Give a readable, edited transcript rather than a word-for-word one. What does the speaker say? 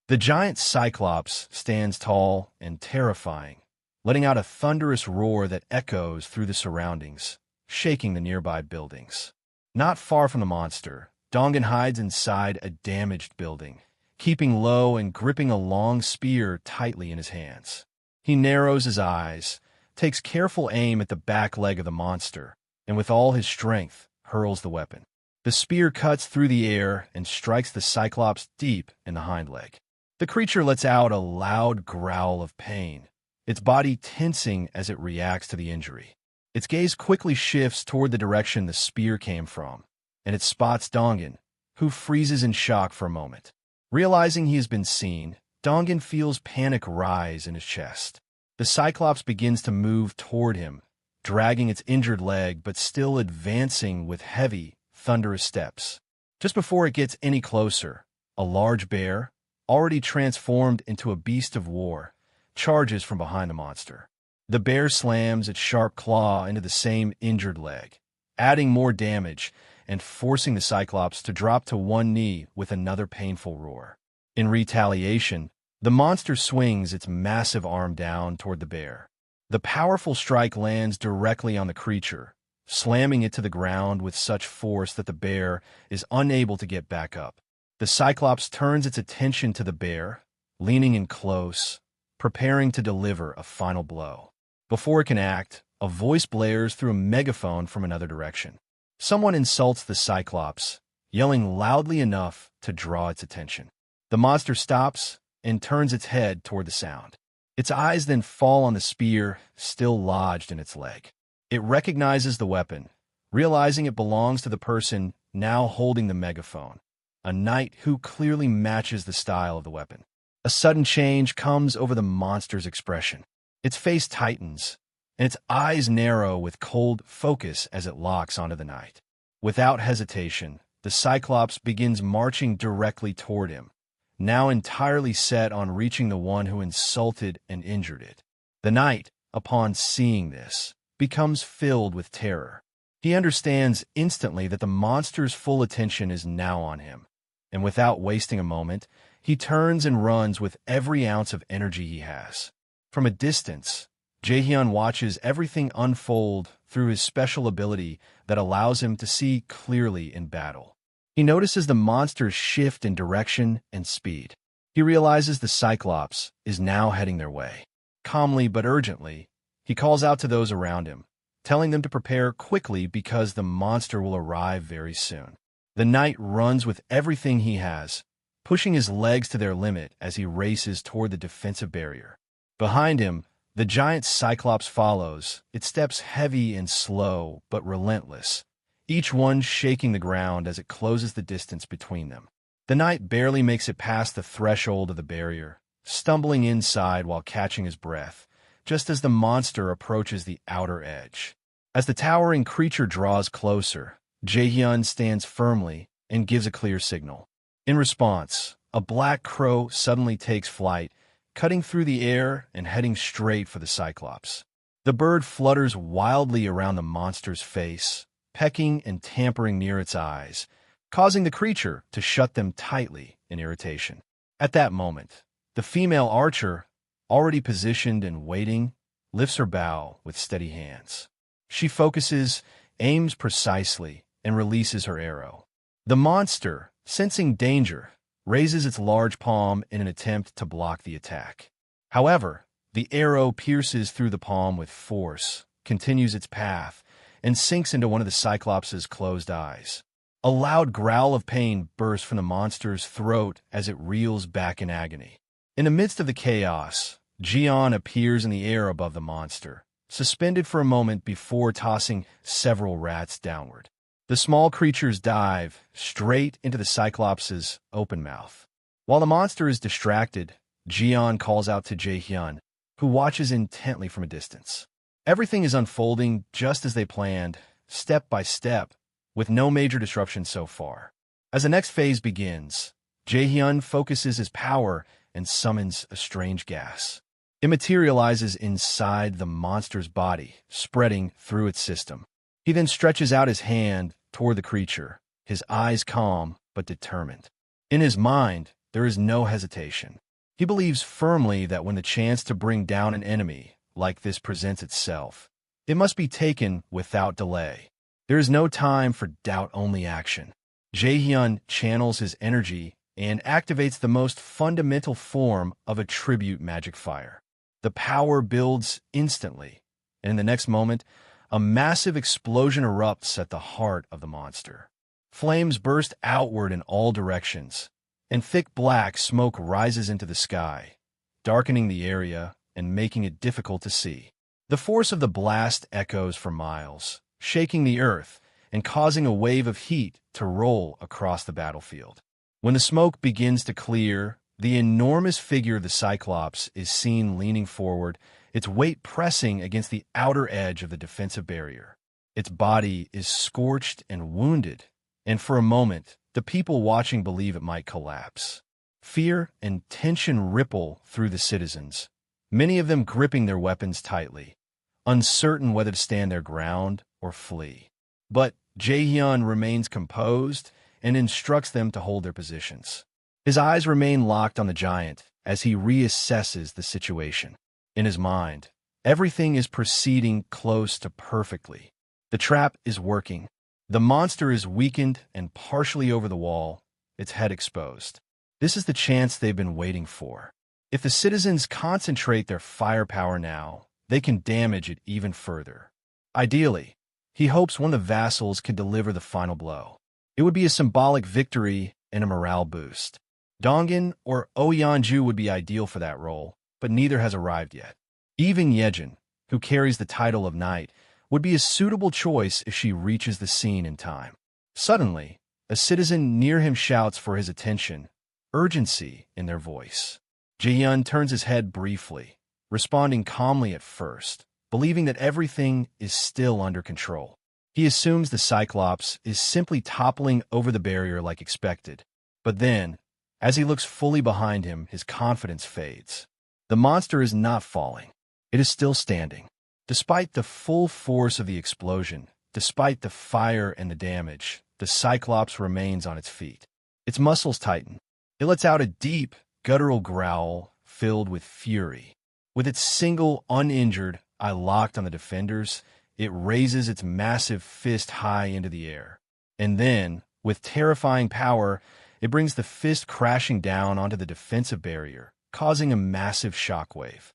The giant Cyclops stands tall and terrifying, letting out a thunderous roar that echoes through the surroundings, shaking the nearby buildings. Not far from the monster, Dongan hides inside a damaged building, keeping low and gripping a long spear tightly in his hands. He narrows his eyes, takes careful aim at the back leg of the monster, and with all his strength, hurls the weapon. The spear cuts through the air and strikes the Cyclops deep in the hind leg. The creature lets out a loud growl of pain, its body tensing as it reacts to the injury. Its gaze quickly shifts toward the direction the spear came from, and it spots Dongan, who freezes in shock for a moment. Realizing he has been seen, Dongan feels panic rise in his chest. The Cyclops begins to move toward him, dragging its injured leg but still advancing with heavy, thunderous steps. Just before it gets any closer, a large bear, already transformed into a beast of war, charges from behind the monster. The bear slams its sharp claw into the same injured leg, adding more damage and forcing the Cyclops to drop to one knee with another painful roar. In retaliation, the monster swings its massive arm down toward the bear. The powerful strike lands directly on the creature, slamming it to the ground with such force that the bear is unable to get back up. The Cyclops turns its attention to the bear, leaning in close, preparing to deliver a final blow. Before it can act, a voice blares through a megaphone from another direction. Someone insults the Cyclops, yelling loudly enough to draw its attention. The monster stops and turns its head toward the sound. Its eyes then fall on the spear still lodged in its leg. It recognizes the weapon, realizing it belongs to the person now holding the megaphone, a knight who clearly matches the style of the weapon. A sudden change comes over the monster's expression. Its face tightens, and its eyes narrow with cold focus as it locks onto the knight. Without hesitation, the Cyclops begins marching directly toward him, now entirely set on reaching the one who insulted and injured it. The knight, upon seeing this, becomes filled with terror. He understands instantly that the monster's full attention is now on him, and without wasting a moment, he turns and runs with every ounce of energy he has. From a distance, Jaehyun watches everything unfold through his special ability that allows him to see clearly in battle. He notices the monsters shift in direction and speed. He realizes the Cyclops is now heading their way. Calmly but urgently, he calls out to those around him, telling them to prepare quickly because the monster will arrive very soon. The knight runs with everything he has, pushing his legs to their limit as he races toward the defensive barrier. Behind him, the giant Cyclops follows, its steps heavy and slow but relentless, each one shaking the ground as it closes the distance between them. The knight barely makes it past the threshold of the barrier, stumbling inside while catching his breath, just as the monster approaches the outer edge. As the towering creature draws closer, Jaehyun stands firmly and gives a clear signal. In response, a black crow suddenly takes flight, cutting through the air and heading straight for the Cyclops. The bird flutters wildly around the monster's face, pecking and tampering near its eyes, causing the creature to shut them tightly in irritation. At that moment, the female archer, already positioned and waiting, lifts her bow with steady hands. She focuses, aims precisely, and releases her arrow. The monster, sensing danger, raises its large palm in an attempt to block the attack. However, the arrow pierces through the palm with force, continues its path, and sinks into one of the Cyclops' closed eyes. A loud growl of pain bursts from the monster's throat as it reels back in agony. In the midst of the chaos, Jian appears in the air above the monster, suspended for a moment before tossing several rats downward. The small creatures dive straight into the Cyclops' open mouth. While the monster is distracted, Jian calls out to Jaehyun, who watches intently from a distance. Everything is unfolding just as they planned, step by step, with no major disruption so far. As the next phase begins, Jaehyun focuses his power and summons a strange gas. It materializes inside the monster's body, spreading through its system. He then stretches out his hand toward the creature, his eyes calm but determined. In his mind, there is no hesitation. He believes firmly that when the chance to bring down an enemy like this presents itself, it must be taken without delay. There is no time for doubt-only action. Jaehyun channels his energy and activates the most fundamental form of a tribute magic fire. The power builds instantly, and in the next moment, a massive explosion erupts at the heart of the monster. Flames burst outward in all directions, and thick black smoke rises into the sky, darkening the area and making it difficult to see. The force of the blast echoes for miles, shaking the earth and causing a wave of heat to roll across the battlefield. When the smoke begins to clear, the enormous figure of the Cyclops is seen leaning forward, its weight pressing against the outer edge of the defensive barrier. Its body is scorched and wounded, and for a moment, the people watching believe it might collapse. Fear and tension ripple through the citizens, many of them gripping their weapons tightly, uncertain whether to stand their ground or flee. But Jaehyun remains composed and instructs them to hold their positions. His eyes remain locked on the giant as he reassesses the situation. In his mind, everything is proceeding close to perfectly. The trap is working. The monster is weakened and partially over the wall, its head exposed. This is the chance they've been waiting for. If the citizens concentrate their firepower now, they can damage it even further. Ideally, he hopes one of the vassals can deliver the final blow. It would be a symbolic victory and a morale boost. Dongin or Oyeonju would be ideal for that role, but neither has arrived yet. Even Yejin, who carries the title of knight, would be a suitable choice if she reaches the scene in time. Suddenly, a citizen near him shouts for his attention, urgency in their voice. Jaehyun turns his head briefly, responding calmly at first, believing that everything is still under control. He assumes the Cyclops is simply toppling over the barrier like expected. But then, as he looks fully behind him, his confidence fades. The monster is not falling. It is still standing. Despite the full force of the explosion, despite the fire and the damage, the Cyclops remains on its feet. Its muscles tighten. It lets out a deep, guttural growl filled with fury. With its single, uninjured eye locked on the defenders, it raises its massive fist high into the air. And then, with terrifying power, it brings the fist crashing down onto the defensive barrier, causing a massive shockwave.